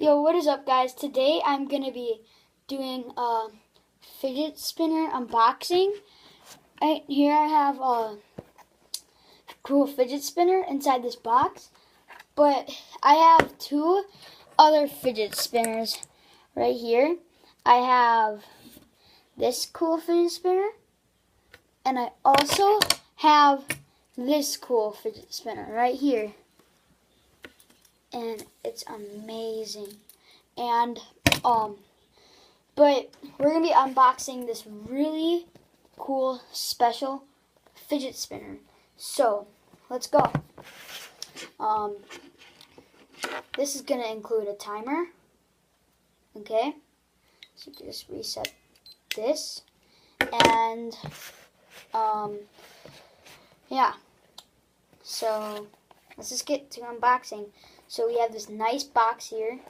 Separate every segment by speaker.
Speaker 1: Yo, what is up, guys? Today I'm gonna be doing a fidget spinner unboxing. Here I have a cool fidget spinner inside this box, but I have two other fidget spinners right here. I have this cool fidget spinner, and I also have this cool fidget spinner right here. And it's amazing. And but we're gonna be unboxing this really cool special fidget spinner. So let's go. This is gonna include a timer. Okay, so just reset this, and yeah. So let's just get to unboxing. So we have this nice box here,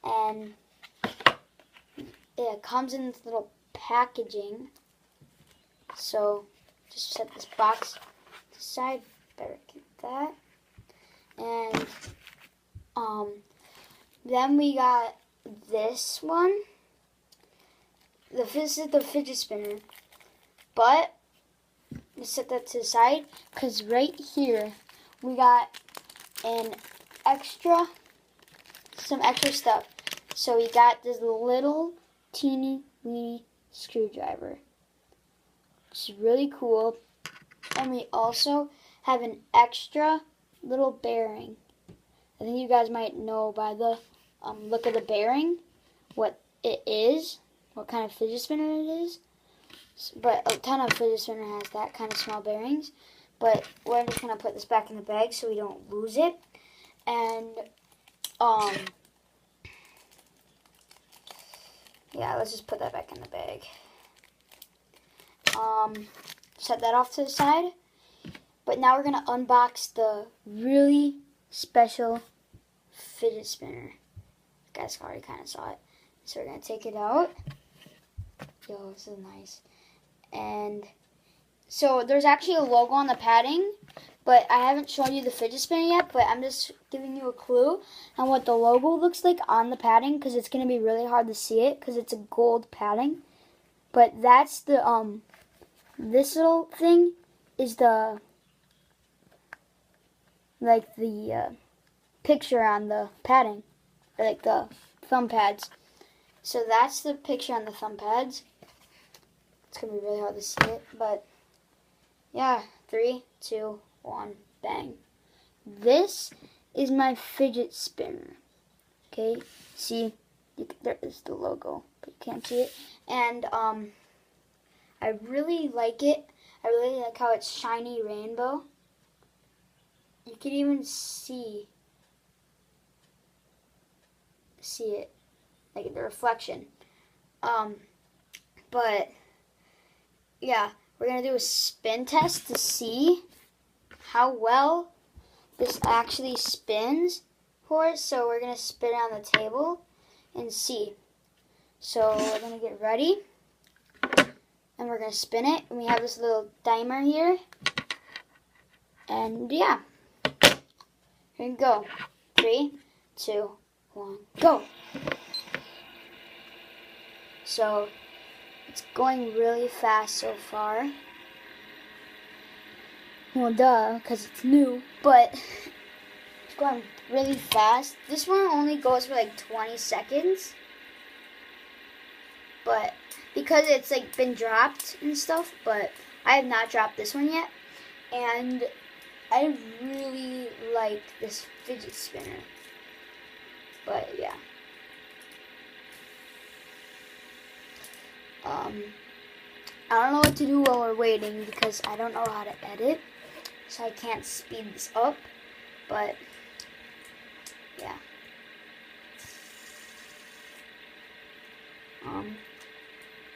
Speaker 1: and it comes in this little packaging. So just set this box aside, better keep that. And then we got this one. This is the fidget spinner, but let's set that to the side, because right here we got some extra stuff. So we got this little teeny weeny screwdriver, which is really cool. And we also have an extra little bearing. I think you guys might know by the look of the bearing what it is, what kind of fidget spinner it is. But a ton of fidget spinner has that kind of small bearings. But we're just going to put this back in the bag so we don't lose it. And, yeah, let's just put that back in the bag. Set that off to the side. But now we're going to unbox the really special fidget spinner. You guys already kind of saw it. So we're going to take it out. Yo, this is nice. And so there's actually a logo on the padding, but I haven't shown you the fidget spinner yet, but I'm just giving you a clue on what the logo looks like on the padding, because it's going to be really hard to see it because it's a gold padding. But that's the, this little thing is the, like the picture on the padding, or like the thumb pads. So that's the picture on the thumb pads. It's going to be really hard to see it, but yeah, 3, 2, 1, bang. This is my fidget spinner. Okay, see, there is the logo, but you can't see it. And I really like it. I really like how it's shiny rainbow. You can even see it, like the reflection. But yeah, we're going to do a spin test to see how well this actually spins for us. So we're going to spin it on the table and see. So we're going to get ready, and we're going to spin it. And we have this little timer here. And yeah, here we go. 3, 2, 1, go. So it's going really fast so far. Well, duh, because it's new, but it's going really fast. This one only goes for like 20 seconds. But because it's like been dropped and stuff, but I have not dropped this one yet. And I really like this fidget spinner. But yeah. I don't know what to do while we're waiting because I don't know how to edit, so I can't speed this up, but yeah.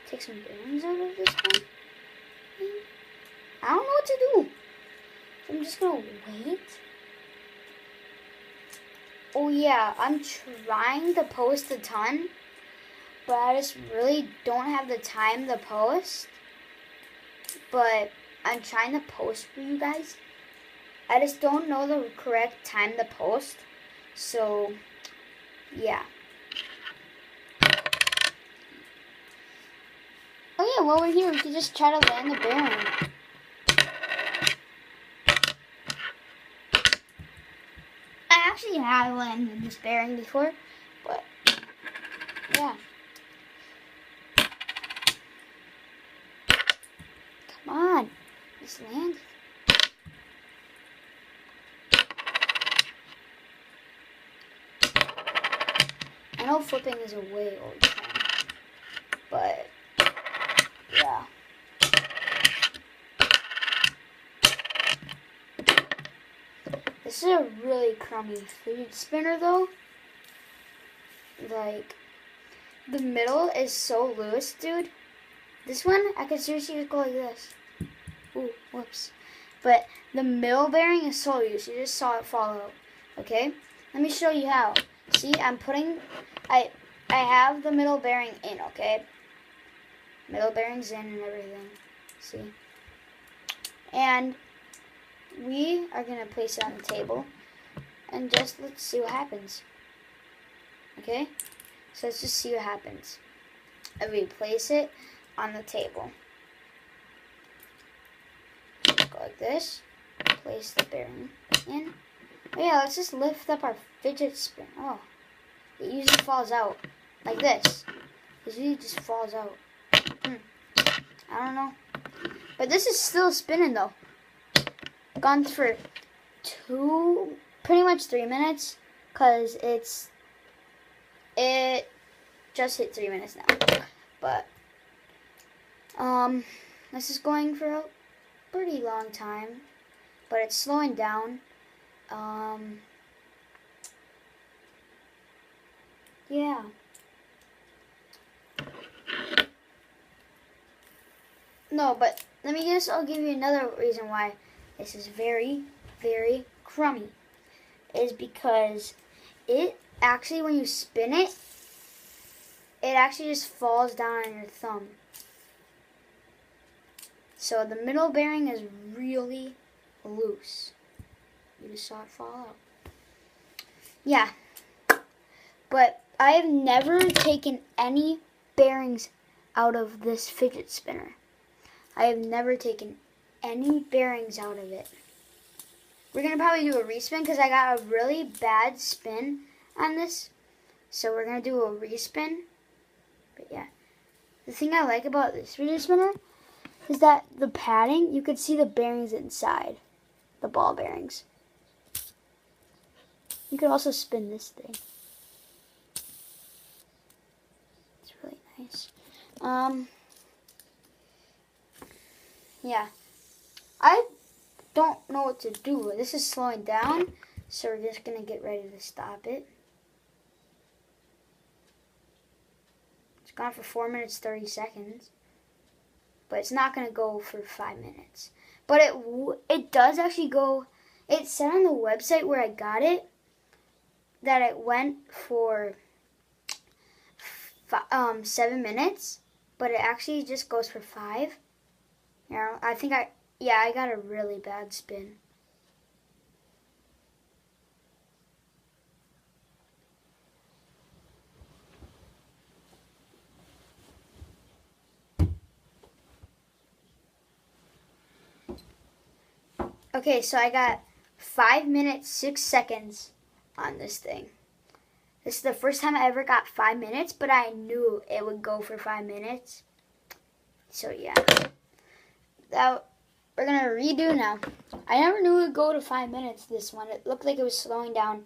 Speaker 1: Take some bearings out of this one. I don't know what to do. So I'm just gonna wait. Oh yeah, I'm trying to post a ton, but I just really don't have the time to post. But I'm trying to post for you guys. I just don't know the correct time to post. So Yeah. Oh yeah, while we're here, we can just try to land the bearing. I actually have landed this bearing before, but yeah. Come on, just land. I know flipping is a way old thing, but yeah. This is a really crummy fidget spinner though. Like, the middle is so loose, dude. This one, I could seriously just go like this. Ooh, whoops. But the middle bearing is so loose. You just saw it fall out. Okay? Let me show you how. See, I have the middle bearing in, okay? Middle bearing's in and everything. See? And we are going to place it on the table. And just let's see what happens. Okay? So let's just see what happens. And we place it on the table. Go like this. Place the bearing in. Oh yeah, let's just lift up our fidget spinner. Oh, it usually falls out like this. It usually just falls out. I don't know. But this is still spinning though. Gone for pretty much 3 minutes, because it just hit 3 minutes now. But this is going for a pretty long time, but it's slowing down. Yeah. No, but I'll give you another reason why this is very, very crummy. Is because it actually, when you spin it, it actually just falls down on your thumb. So the middle bearing is really loose. You just saw it fall out. Yeah. But I have never taken any bearings out of this fidget spinner. I have never taken any bearings out of it. We're going to probably do a respin because I got a really bad spin on this. So we're going to do a respin. But yeah. The thing I like about this fidget spinner is that the padding, you could see the bearings inside. The ball bearings. You could also spin this thing. It's really nice. Yeah. I don't know what to do. This is slowing down, so we're just going to get ready to stop it. It's gone for 4 minutes, 30 seconds. But it's not going to go for 5 minutes. But it does actually go. It said on the website where I got it that it went for 7 minutes, but it actually just goes for 5. You know, I got a really bad spin. Okay, so I got 5 minutes, 6 seconds on this thing. This is the first time I ever got 5 minutes, but I knew it would go for 5 minutes. So yeah. We're going to redo now. I never knew it would go to 5 minutes, this one. It looked like it was slowing down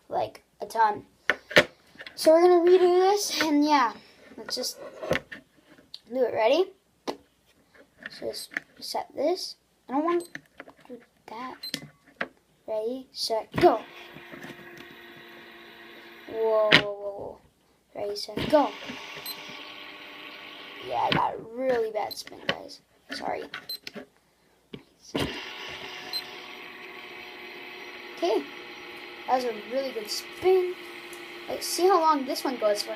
Speaker 1: like a ton. So we're going to redo this, and yeah. Let's just do it. Ready? So just set this. I don't want to do that. Ready, set, go. Whoa, whoa, whoa. Ready, set, go. Yeah, I got a really bad spin, guys. Sorry. Okay. That was a really good spin. Like, see how long this one goes for.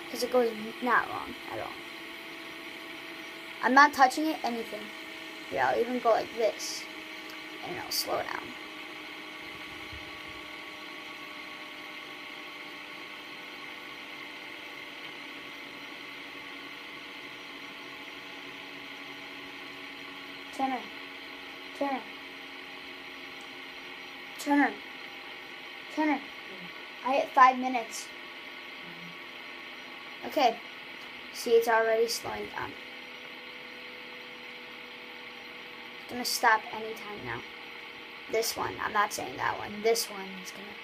Speaker 1: Because it goes not long at all. I'm not touching it, anything. Yeah, I'll even go like this. And it'll slow down. Turn her. Turn her. Turn her. Turn her. I hit 5 minutes. Okay. See, it's already slowing down. It's gonna stop anytime now. This one, I'm not saying that one. This one is gonna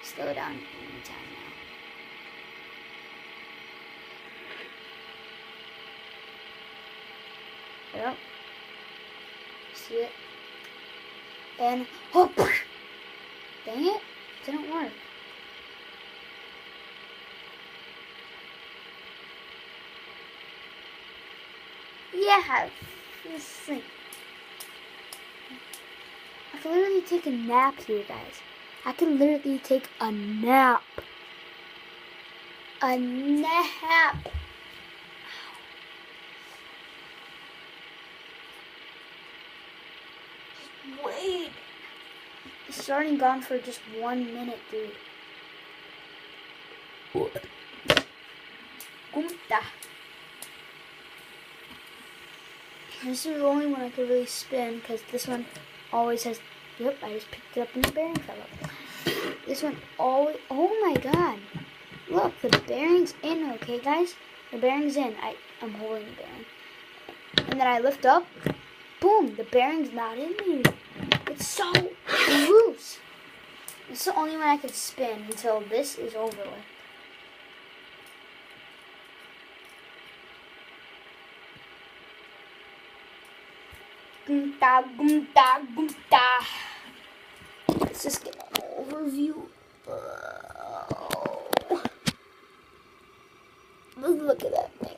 Speaker 1: slow down anytime now. Yep. See it? And oh, dang it, didn't work. Yeah, this thing. I can literally take a nap here, guys. I can literally take a nap. A nap. Just wait. It's starting gone for just 1 minute, dude. What? Gumta. This is the only one I could really spin because this one always has. Yep, I just picked it up and the bearing fell up. This one always. Oh my god! Look, the bearing's in. Okay, guys, the bearing's in. I'm holding the bearing, and then I lift up. Boom! The bearing's not in there. It's so loose. It's the only one I could spin until this is over with. Gumta, gumta, gumta. Let's just get an overview. Look at that thing.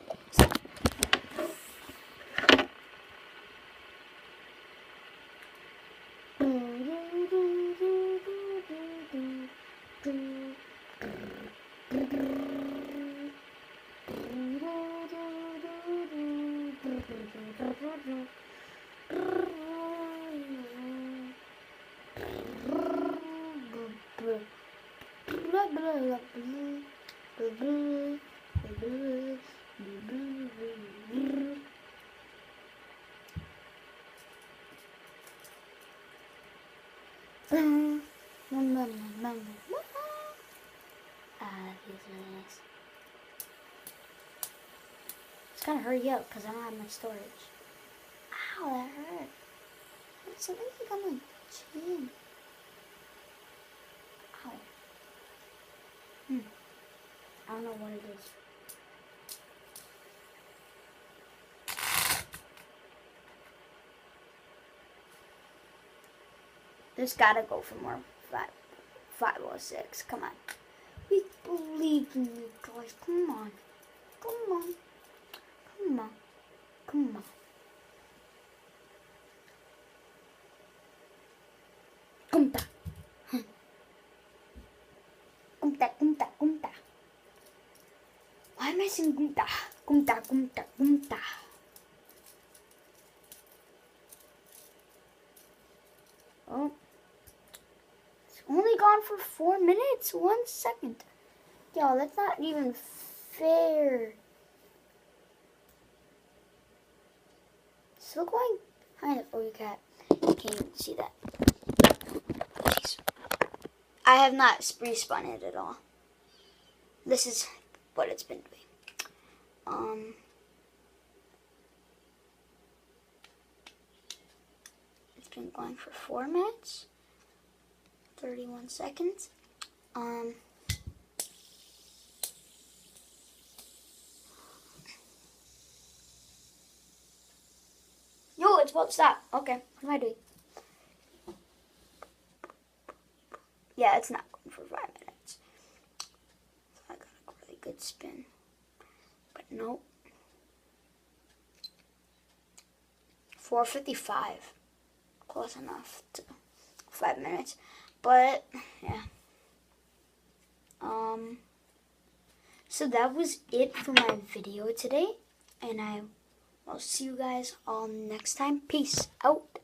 Speaker 1: Just gotta hurry up because I don't have much storage. Ow, that hurt. It's something like on my chin. Ow. I don't know what it is. This gotta go for more. 506. Come on. We believe in you guys. Come on. Come on. Come on. Come on. Gumta. Gumta, gumta, gumta. Why am I saying gumta? Gumta, gumta, gumta. Oh. It's only gone for 4 minutes. 1 second. Yo, that's not even fair. Still going kind of. Oh, you can't even see that. Jeez. I have not respun it at all. This is what it's been doing. It's been going for 4 minutes, 31 seconds. Yo, it's about to stop. Okay, what am I doing? Yeah, it's not going for 5 minutes. So I got a really good spin. But nope. 4:55. Close enough to 5 minutes. But, yeah. So that was it for my video today. And I will see you guys all next time. Peace out.